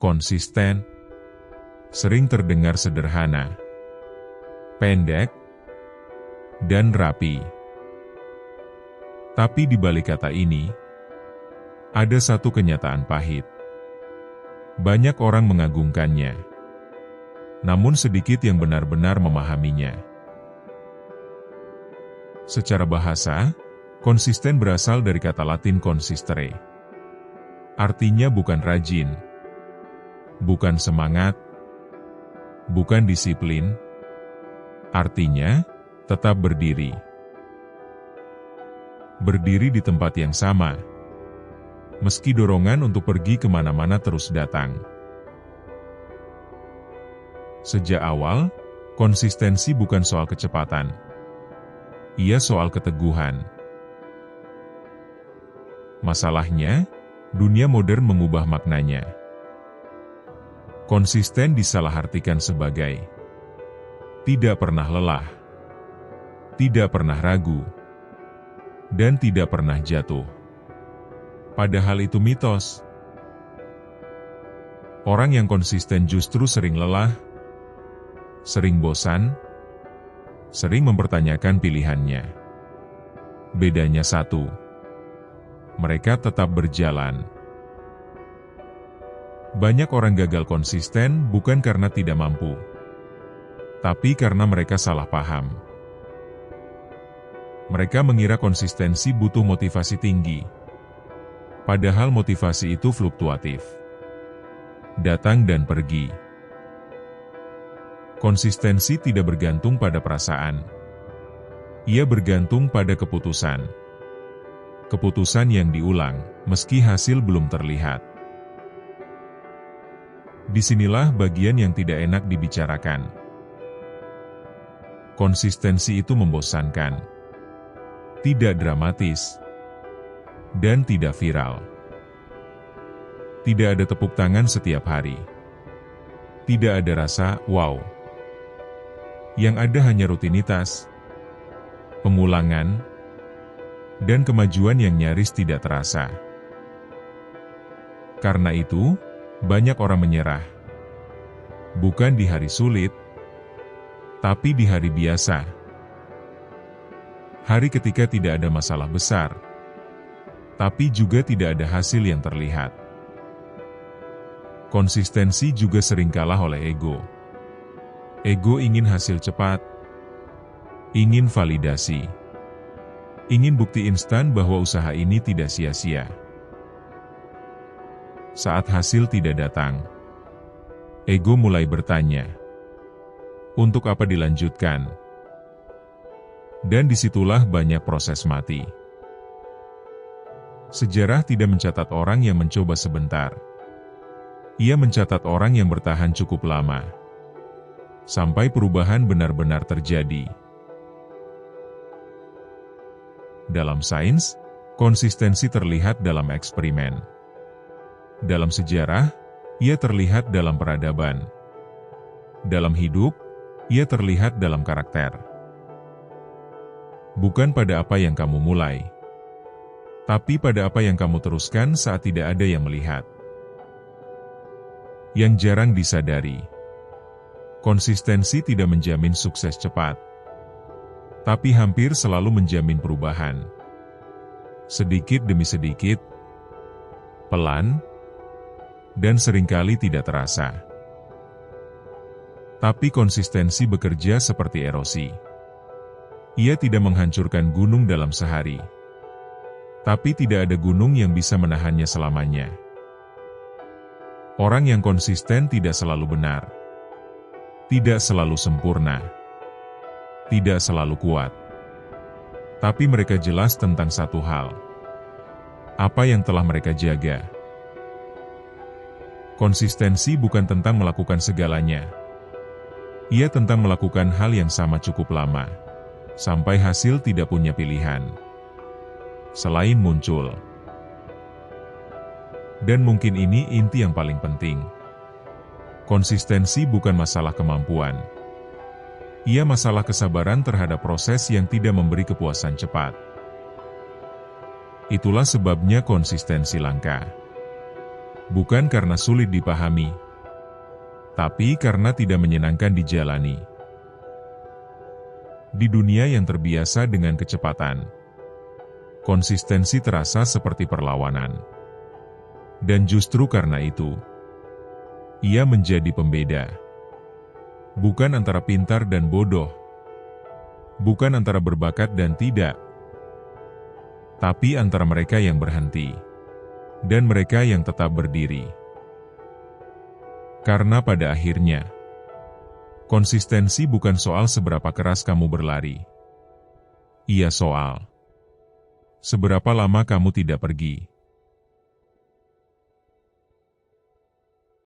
konsisten, sering terdengar sederhana, pendek, dan rapi. Tapi di balik kata ini, ada satu kenyataan pahit. Banyak orang mengagungkannya, namun sedikit yang benar-benar memahaminya. Secara bahasa, konsisten berasal dari kata Latin consistere. Artinya bukan rajin, bukan semangat, bukan disiplin. Artinya, tetap berdiri. Berdiri di tempat yang sama, meski dorongan untuk pergi kemana-mana terus datang. Sejak awal, konsistensi bukan soal kecepatan. Ia soal keteguhan. Masalahnya, dunia modern mengubah maknanya. Konsisten disalahartikan sebagai tidak pernah lelah, tidak pernah ragu, dan tidak pernah jatuh. Padahal itu mitos. Orang yang konsisten justru sering lelah, sering bosan, sering mempertanyakan pilihannya. Bedanya satu, mereka tetap berjalan. Banyak orang gagal konsisten bukan karena tidak mampu, tapi karena mereka salah paham. Mereka mengira konsistensi butuh motivasi tinggi, padahal motivasi itu fluktuatif, datang dan pergi. Konsistensi tidak bergantung pada perasaan. Ia bergantung pada keputusan. Keputusan yang diulang, meski hasil belum terlihat. Disinilah bagian yang tidak enak dibicarakan. Konsistensi itu membosankan, tidak dramatis, dan tidak viral. Tidak ada tepuk tangan setiap hari. Tidak ada rasa wow. Yang ada hanya rutinitas, pengulangan, dan kemajuan yang nyaris tidak terasa. Karena itu, banyak orang menyerah. Bukan di hari sulit, tapi di hari biasa. Hari ketika tidak ada masalah besar, tapi juga tidak ada hasil yang terlihat. Konsistensi juga sering kalah oleh ego. Ego ingin hasil cepat, ingin validasi, ingin bukti instan bahwa usaha ini tidak sia-sia. Saat hasil tidak datang, ego mulai bertanya, untuk apa dilanjutkan? Dan disitulah banyak proses mati. Sejarah tidak mencatat orang yang mencoba sebentar. Ia mencatat orang yang bertahan cukup lama, sampai perubahan benar-benar terjadi. Dalam sains, konsistensi terlihat dalam eksperimen. Dalam sejarah, ia terlihat dalam peradaban. Dalam hidup, ia terlihat dalam karakter. Bukan pada apa yang kamu mulai, tapi pada apa yang kamu teruskan saat tidak ada yang melihat. Yang jarang disadari, konsistensi tidak menjamin sukses cepat, tapi hampir selalu menjamin perubahan. Sedikit demi sedikit, pelan, dan seringkali tidak terasa. Tapi konsistensi bekerja seperti erosi. Ia tidak menghancurkan gunung dalam sehari, tapi tidak ada gunung yang bisa menahannya selamanya. Orang yang konsisten tidak selalu benar, tidak selalu sempurna, tidak selalu kuat. Tapi mereka jelas tentang satu hal. Apa yang telah mereka jaga. Konsistensi bukan tentang melakukan segalanya. Ia tentang melakukan hal yang sama cukup lama, sampai hasil tidak punya pilihan selain muncul. Dan mungkin ini inti yang paling penting. Konsistensi bukan masalah kemampuan. Ia masalah kesabaran terhadap proses yang tidak memberi kepuasan cepat. Itulah sebabnya konsistensi langka. Bukan karena sulit dipahami, tapi karena tidak menyenangkan dijalani. Di dunia yang terbiasa dengan kecepatan, konsistensi terasa seperti perlawanan. Dan justru karena itu, ia menjadi pembeda. Bukan antara pintar dan bodoh, bukan antara berbakat dan tidak, tapi antara mereka yang berhenti dan mereka yang tetap berdiri. Karena pada akhirnya, konsistensi bukan soal seberapa keras kamu berlari. Ia soal seberapa lama kamu tidak pergi.